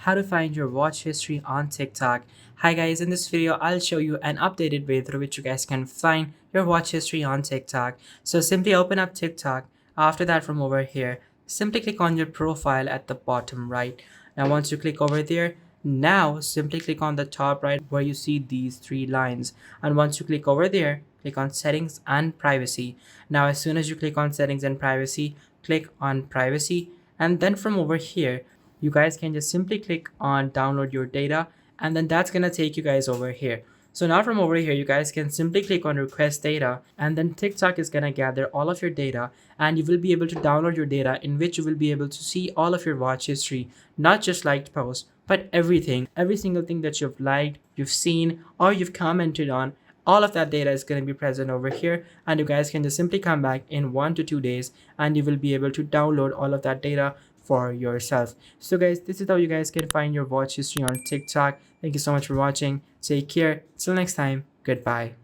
how to find your watch history on TikTok. Hi guys, in this video I'll show you an updated way through which you guys can find your watch history on TikTok. So simply open up TikTok. After that, from over here, simply click on your profile at the bottom right. Now once you click over there, now simply click on the top right where you see these three lines, and once you click over there, click on settings and privacy. Now as soon as you click on settings and privacy, click on privacy, and then from over here you guys can just simply click on download your data, and then that's gonna take you guys over here. So now from over here, you guys can simply click on request data, and then TikTok is gonna gather all of your data, and you will be able to download your data, in which you will be able to see all of your watch history, not just liked posts, but everything, every single thing that you've liked, you've seen, or you've commented on. All of that data is going to be present over here, and you guys can just simply come back in 1 to 2 days, and you will be able to download all of that data for yourself. So guys, this is how you guys can find your watch history on TikTok. Thank you so much for watching. Take care. Till next time. Goodbye.